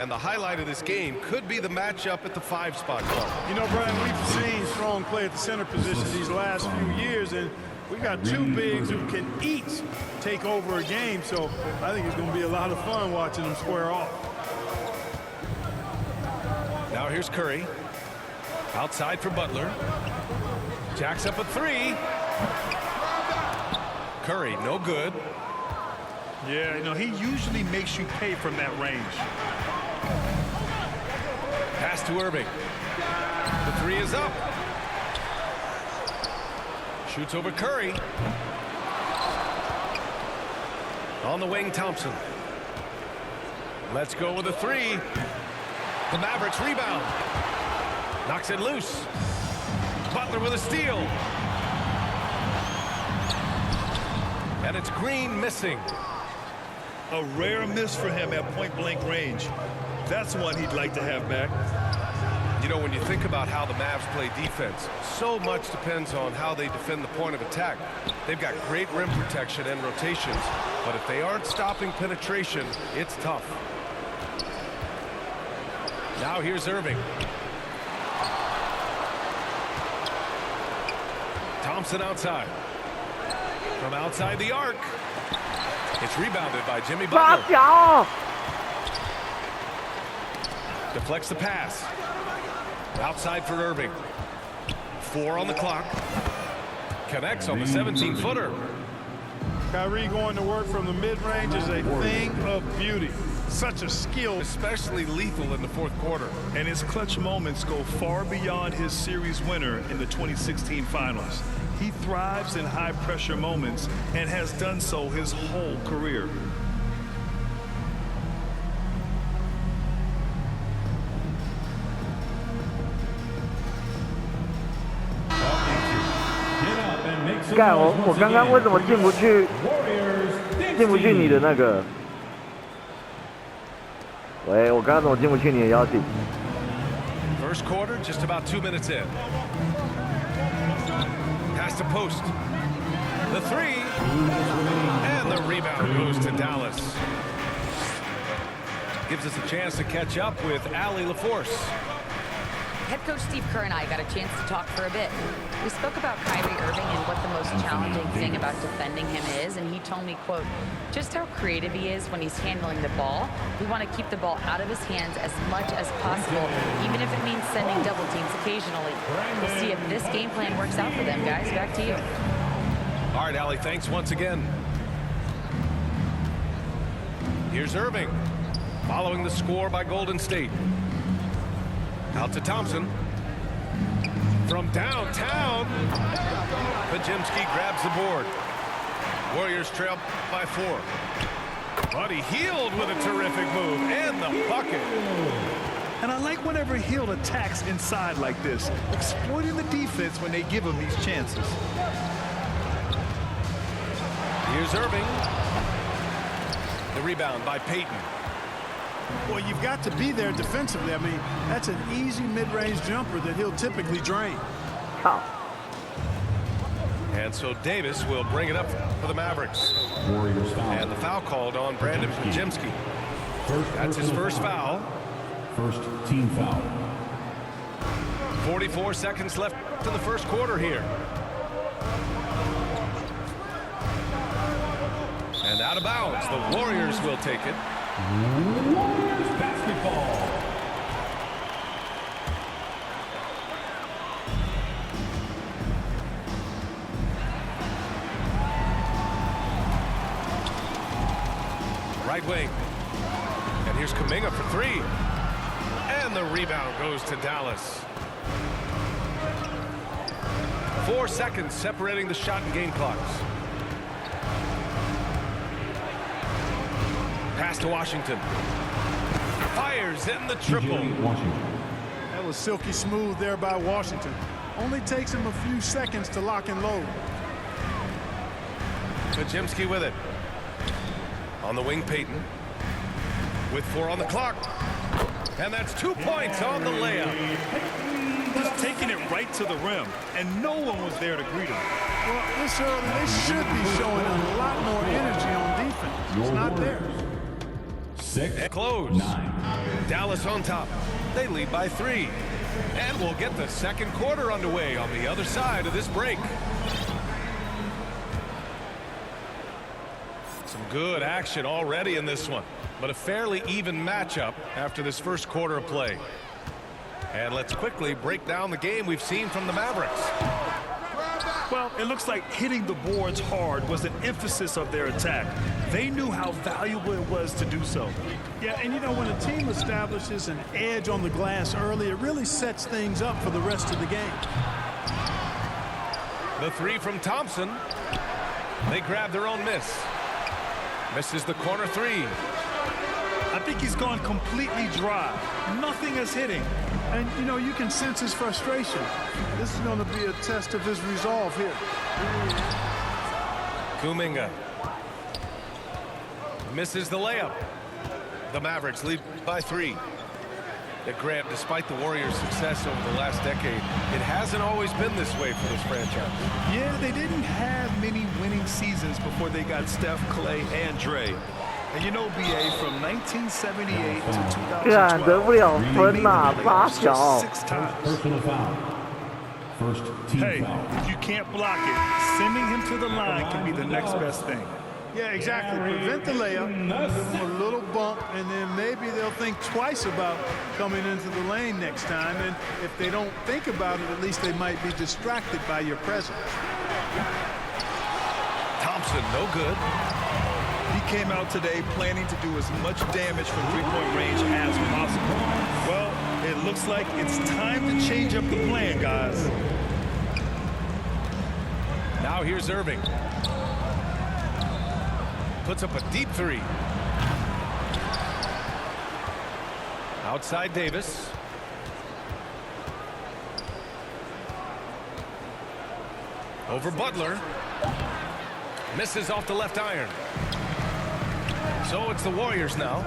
And the highlight of this game could be the matchup at the 5 spot. You know, Brian, we've seen Strong play at the center position these last few years, and we got two bigs who can each take over a game, so I think it's going to be a lot of fun watching them square off. Now here's Curry. Outside for Butler. Jacks up a 3. Curry, no good. Yeah, you know, he usually makes you pay from that range. Pass to Irving. The 3 is up. Shoots over Curry. On the wing, Thompson. Let's go with a 3. The Mavericks rebound. Knocks it loose. Butler with a steal. And it's Green missing. A rare miss for him at point-blank range. That's one he'd like to have back. You know, when you think about how the Mavs play defense, so much depends on how they defend the point of attack. They've got great rim protection and rotations, but if they aren't stopping penetration, it's tough. Now here's Irving. Thompson outside. From outside the arc. It's rebounded by Jimmy Butler. Deflects the pass. Outside for Irving. 4 on the clock. Connects on the 17-footer. Kyrie going to work from the mid-range is a thing of beauty. Such a skill. Especially lethal in the 4th quarter. And his clutch moments go far beyond his series winner in the 2016 finals. He thrives in high-pressure moments and has done so his whole career.干我刚刚为什么进不去你的那个？喂，我刚刚怎么进不去你的邀请 First quarter, just about 2 minutes in. Pass to post. The 3. And the rebound goes to Dallas. Gives us a chance to catch up with Allie LaForce. Head coach Steve Kerr and I got a chance to talk for a bit. We spoke about Kyrie Irving and what the most challenging thing about defending him is, and he told me, quote, just how creative he is when he's handling the ball. We want to keep the ball out of his hands as much as possible, even if it means sending double teams occasionally. We'll see if this game plan works out for them, guys. Back to you. All right, Allie, thanks once again. Here's Irving, following the score by Golden State. Out to Thompson. From downtown, Podziemski grabs the board. Warriors trail by 4. But he healed with a terrific move and the bucket. And I like whenever Hield attacks inside like this, exploiting the defense when they give him these chances. Here's Irving. The rebound by Payton. Well, you've got to be there defensively. I mean, that's an easy mid-range jumper that he'll typically drain. And so Davis will bring it up for the Mavericks. And the foul called on Brandon Podziemski. That's his first foul. First team foul. 44 seconds left in the first quarter here. And out of bounds. The Warriors will take it. Warriors basketball. Right wing. And here's Kuminga for 3. And the rebound goes to Dallas. 4 seconds separating the shot and game clocks. Pass to Washington. Fires in the triple. That was silky smooth there by Washington. Only takes him a few seconds to lock and load. Podziemski with it. On the wing, Payton. With 4 on the clock. And that's 2 points on the layup. Just taking it right to the rim, and no one was there to greet him. Well, this early, they should be showing a lot more energy on defense. It's not there. 6, Close. 9. Dallas on top. They lead by 3. And we'll get the second quarter underway on the other side of this break. Some good action already in this one, but a fairly even matchup after this first quarter of play. And let's quickly break down the game we've seen from the Mavericks. Well, it looks like hitting the boards hard was an emphasis of their attack. They knew how valuable it was to do so. Yeah, and you know, when a team establishes an edge on the glass early, it really sets things up for the rest of the game. The 3 from Thompson. They grab their own miss. Misses the corner 3. I think he's gone completely dry. Nothing is hitting. And, you know, you can sense his frustration. This is going to be a test of his resolve here. Kuminga misses the layup. The Mavericks lead by 3. Grant, despite the Warriors' success over the last decade, it hasn't always been this way for this franchise. Yeah, they didn't have many winning seasons before they got Steph, Clay, and Dre. And you know, BA, from 1978 to 干得不了 2012, 分呐，八小。 6 times. Personal foul. First team Hey, foul. if you can't block it, sending him to the line can be the next best thing. Yeah, exactly. Prevent the layup, give them a little bump, and then maybe they'll think twice about coming into the lane next time. And if they don't think about it, at least they might be distracted by your presence. Thompson, no good. He came out today planning to do as much damage from three-point range as possible. Well, it looks like it's time to change up the plan, guys. Now here's Irving. Puts up a deep 3. Outside Davis. Over Butler. Misses off the left iron. So it's the Warriors now.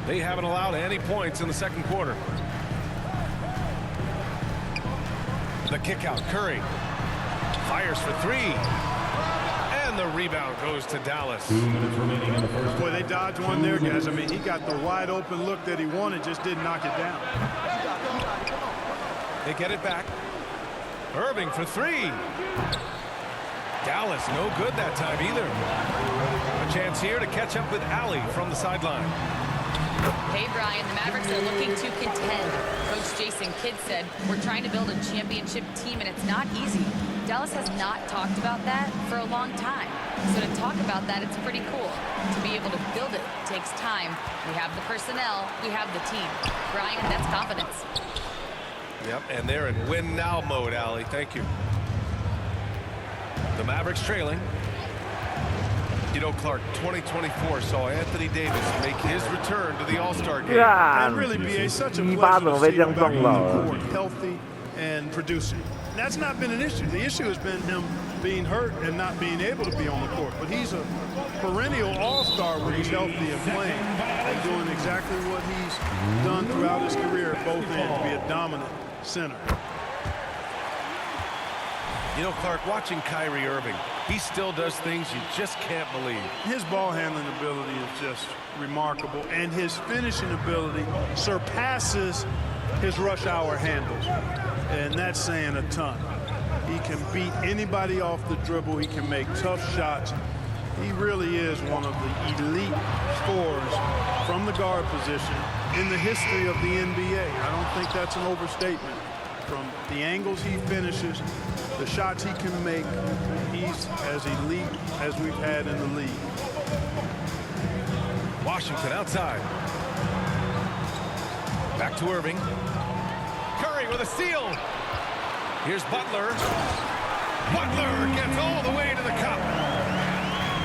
They haven't allowed any points in the second quarter. The kick out, Curry. Fires for 3. And the rebound goes to Dallas. 2 minutes remaining in the first. Boy, they dodged one there, guys. I mean, he got the wide open look that he wanted, just didn't knock it down. They get it back. Irving for 3. Dallas no good that time either. A chance here to catch up with Allie from the sideline. Hey, Brian, the Mavericks are looking to contend. Coach Jason Kidd said, we're trying to build a championship team, and it's not easy. Dallas has not talked about that for a long time. So to talk about that, it's pretty cool. To be able to build it takes time. We have the personnel, we have the team. Brian, that's confidence. Yep, and they're in win now mode, Allie. Thank you. The Mavericks trailing. You know, Clark, 2024 saw Anthony Davis make his return to the All-Star game. 干 And really, BA, such a 一巴 pleasure 怎么 to 被 see 这 him 样 back 撞 on 了 the court, healthy and producing. That's not been an issue. The issue has been him being hurt and not being able to be on the court. But he's a perennial all-star when he's healthy and playing and doing exactly what he's done throughout his career at both ends, be a dominant center. You know, Clark, watching Kyrie Irving, he still does things you just can't believe. His ball handling ability is just remarkable, and his finishing ability surpasses his rush hour handles, and that's saying a ton. He can beat anybody off the dribble. He can make tough shots. He really is one of the elite scorers from the guard position in the history of the NBA. I don't think that's an overstatement. From the angles he finishes, the shots he can make, he's as elite as we've had in the league. Washington outside. Back to Irving. Curry with a steal. Here's Butler. Butler gets all the way to the cup.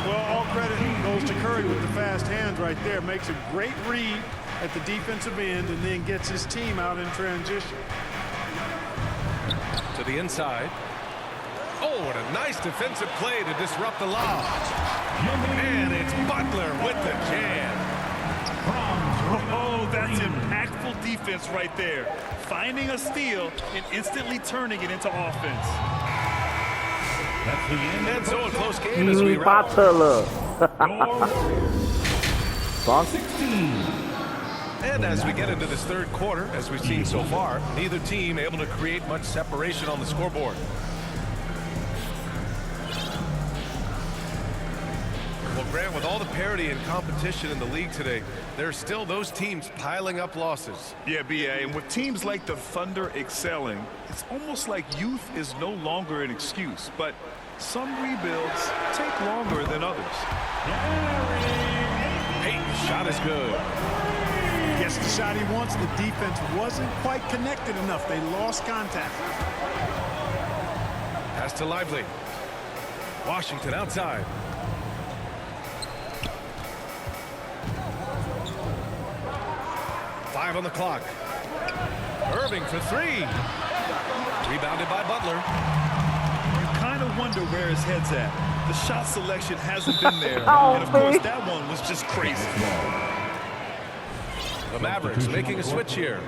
Well, all credit goes to Curry with the fast hands right there. Makes a great read at the defensive end and then gets his team out in transition. To the inside. Oh, what a nice defensive play to disrupt the lob. And it's Butler with the jam. Oh, that's impactful defense right there. Finding a steal and instantly turning it into offense. And so a close game as we 巴 wrap. 特了。爽。 And as we get into this third quarter, as we've seen so far, neither team able to create much separation on the scoreboard. Well, Grant, with all the parity and competition in the league today, there are still those teams piling up losses. Yeah, B.A., and with teams like the Thunder excelling, it's almost like youth is no longer an excuse, but some rebuilds take longer than others. Payton's shot is good. Gets the shot he wants. The defense wasn't quite connected enough. They lost contact. Pass to Lively. Washington outside. Five on the clock. Irving for three. Rebounded by Butler. You kind of wonder where his head's at. The shot selection hasn't been there, Oh, and of course man. that one was just crazy. The Mavericks making a switch here.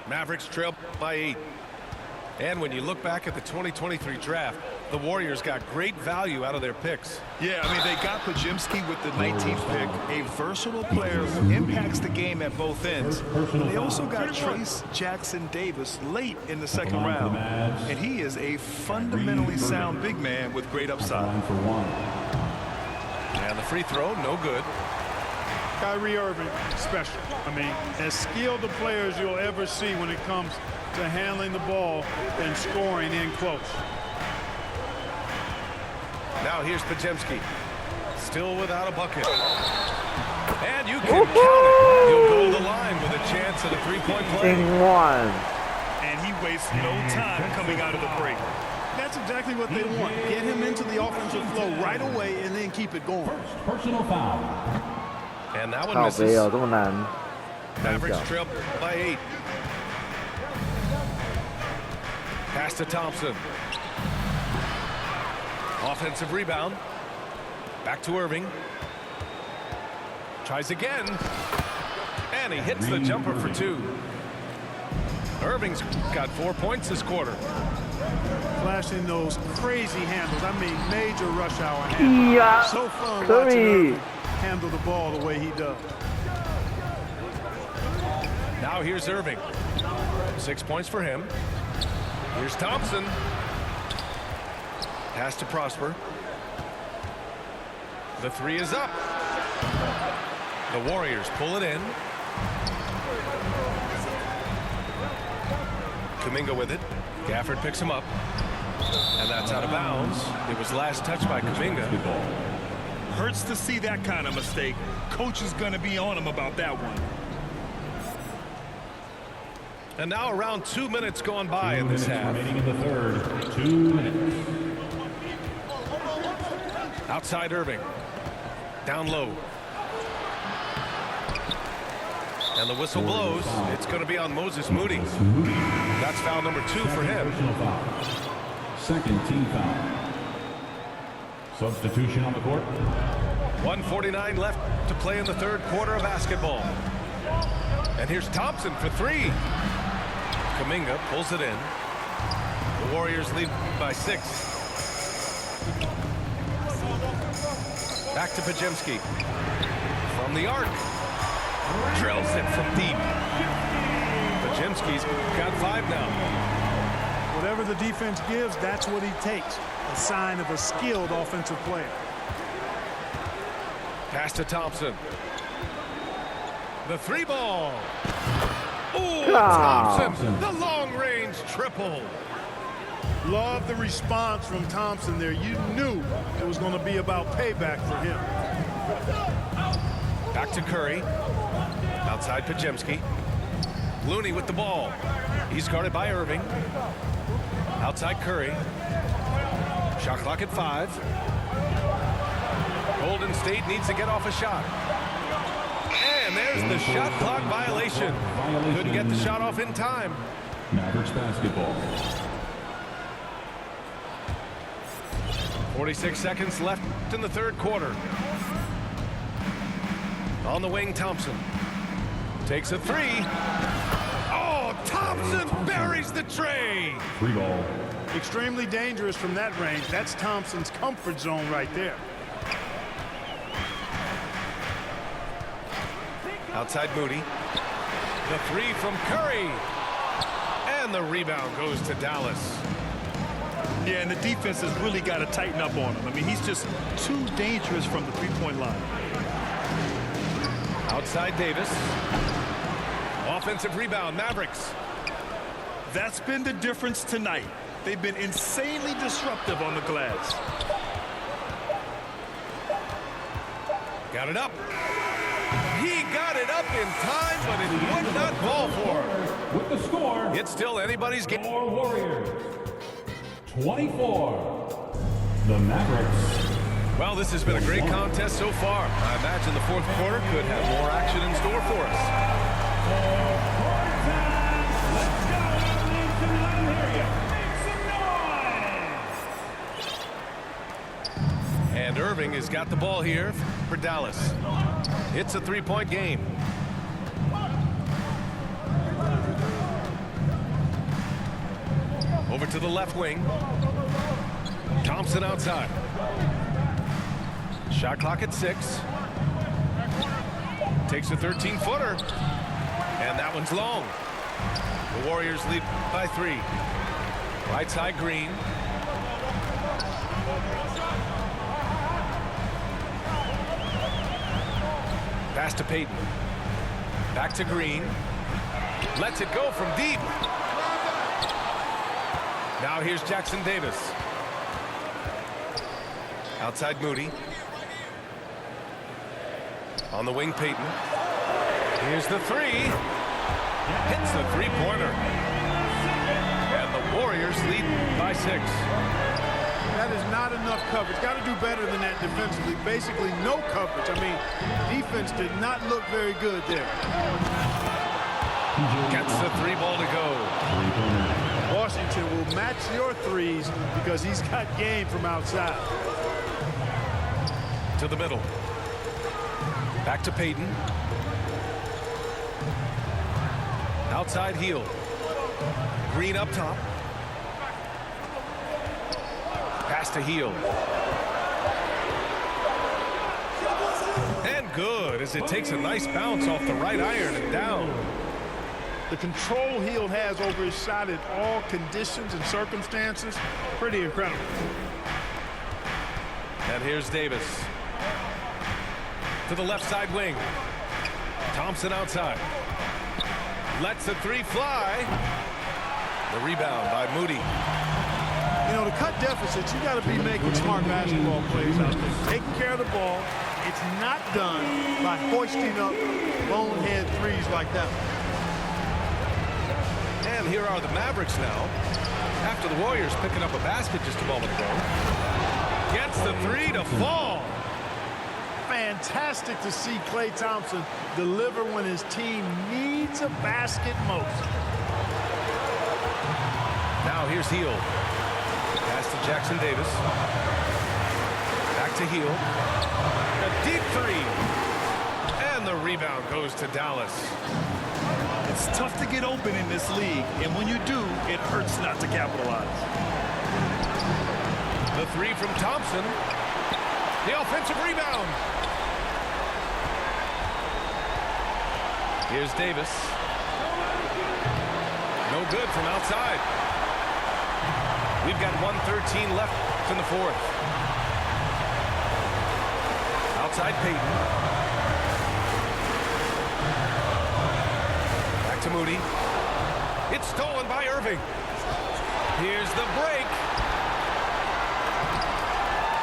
Mavericks trail by 8. And when you look back at the 2023 draft, the Warriors got great value out of their picks. Yeah, I mean, they got Pajimski with the 19th pick, a versatile player who impacts the game at both ends. They also got Trace Jackson Davis late in the second round, and he is a fundamentally sound big man with great upside. Line for one. And the free throw, no good. Kyrie Irving, special. I mean, as skilled a player as you'll ever see when it comes to handling the ball and scoring in close. Now here's Pajemski. Still without a bucket. And you can count it. He'll go to the line with a chance at a three-point play. In one. And he wastes no time coming out of the break. That's exactly what they want. Get him into the offensive flow right away and then keep it going. Personal foul. And that one 靠 misses. 背哦，这么难。 Mavericks trail by 8. Pass to Thompson. Offensive rebound. Back to Irving. Tries again. And he hits the jumper for 2. Irving's got 4 points this quarter. Flashing those crazy handles. I mean, major rush hour handles. Yeah. So fun Curry. watching Irving handle the ball the way he does. Now here's Irving. 6 points for him. Here's Thompson. Pass to Prosper. The three is up. The Warriors pull it in. Kuminga with it. Gafford picks him up. And that's out of bounds. It was last touched by Kuminga. Hurts to see that kind of mistake. Coach is going to be on him about that one. And now around 2 minutes gone by in this half. Remaining in the third. 2 minutes. Outside Irving. Down low. And the whistle blows. It's going to be on Moses Moody. That's foul number 2 for him. Personal foul. Second team foul. Substitution on the court. 1:49 left to play in the third quarter of basketball. And here's Thompson for 3. Kuminga pulls it in. The Warriors lead by 6. Back to Pajemski. From the arc. Drills it from deep. Pajemski's got 5 now. Whatever the defense gives, that's what he takes. A sign of a skilled offensive player. Pass to Thompson. The 3 ball. Ooh, Ah. Thompson, the long-range triple. Love the response from Thompson there. You knew it was going to be about payback for him. Back to Curry. Outside Pajemski. Looney with the ball. He's guarded by Irving. Outside Curry. Shot clock at 5. Golden State needs to get off a shot. And there's the shot clock violation. Couldn't get the shot off in time. Mavericks basketball. 46 seconds left in the third quarter. On the wing, Thompson. Takes a 3. Oh, Thompson buries the tray. 3 ball. Extremely dangerous from that range. That's Thompson's comfort zone right there. Outside Moody. The three from Curry. And the rebound goes to Dallas. Yeah, and the defense has really got to tighten up on him. I mean, he's just too dangerous from the three-point line. Outside Davis. Offensive rebound, Mavericks. That's been the difference tonight. They've been insanely disruptive on the glass. Got it up. He got it up in time, but it would not fall for him. With the score, It's still anybody's game. for Warriors, 24. The Mavericks. Well, this has been a great contest so far. I imagine the fourth quarter could have more action in store for us. And Irving has got the ball here for Dallas. It's a three-point game. Over to the left wing. Thompson outside. Shot clock at 6. Takes a 13-footer. And that one's long. The Warriors lead by 3. Right side Green. Pass to Payton. Back to Green. Lets it go from deep. Now here's Jackson Davis. Outside Moody. On the wing, Payton. Here's the three. Hits the three-pointer. And the Warriors lead by 6. That is not enough coverage. Got to do better than that defensively. Basically no coverage. I mean, defense did not look very good there. Gets the 3 ball to go. Washington will match your threes because he's got game from outside. To the middle. Back to Payton. Outside heel. Green up top. Pass to heel. And good as it takes a nice bounce off the right iron and down. The control Hield has over his shot in all conditions and circumstances, pretty incredible. And here's Davis. To the left side wing. Thompson outside. Lets the 3 fly. The rebound by Moody. You know, to cut deficits, you got to be making smart basketball plays out there. Taking care of the ball. It's not done by hoisting up bonehead threes like that. And here are the Mavericks now. After the Warriors picking up a basket just a moment ago. Gets the 3 to fall. Fantastic to see Klay Thompson deliver when his team needs a basket most. Now here's Hield. Pass to Jackson Davis. Back to Hield. A deep 3. And the rebound goes to Dallas. It's tough to get open in this league, and when you do, it hurts not to capitalize. The 3 from Thompson. The offensive rebound. Here's Davis. No good from outside. We've got 1:13 left in the fourth. Outside Payton. Back to Moody. It's stolen by Irving. Here's the break.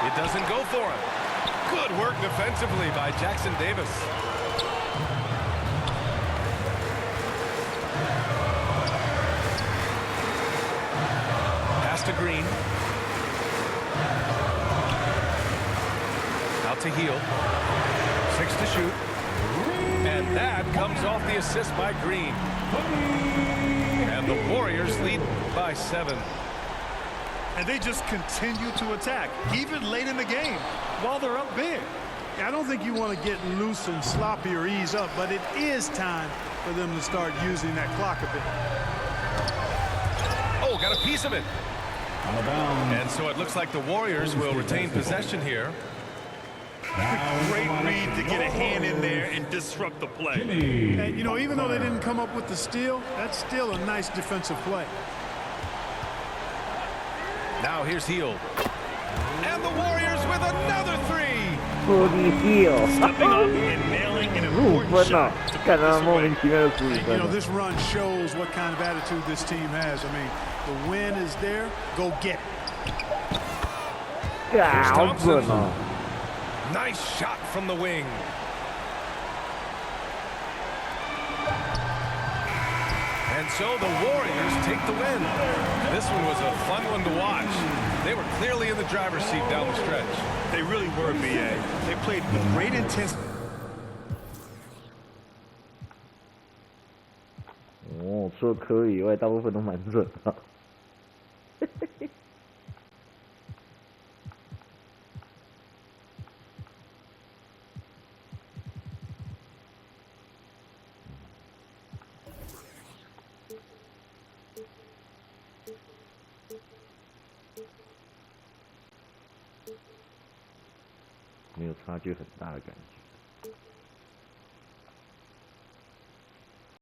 It doesn't go for him. Good work defensively by Jackson Davis. Pass to Green. Out to Hield. 6 to shoot. And that comes off the assist by Green. And the Warriors lead by 7. And they just continue to attack, even late in the game, while they're up big. I don't think you want to get loose and sloppy or ease up, but it is time for them to start using that clock a bit. Oh, got a piece of it. Out of bounds. And so it looks like the Warriors will retain possession here. Great read to get a hand in there and disrupt the play. And, you know, even though they didn't come up with the steal, that's still a nice defensive play. Now here's Hield. And the Warriors with another three. 处理 heal， Stepping up and nailing an 5 分 important 哦 shot to，干 put 他 this 莫 away. 名其妙的15 You 分 know, 了。 this run shows what kind of attitude this team has. I mean, the win is there. Go get it. 干好准哦！ Nice shot from the wing. And so the Warriors take the win. This one was a fun one to watch. They were clearly in the driver's seat down the stretch. They really were, BA. They played with great intensity. 哦，除了科以外，大部分都蛮准的。没有差距很大的感觉。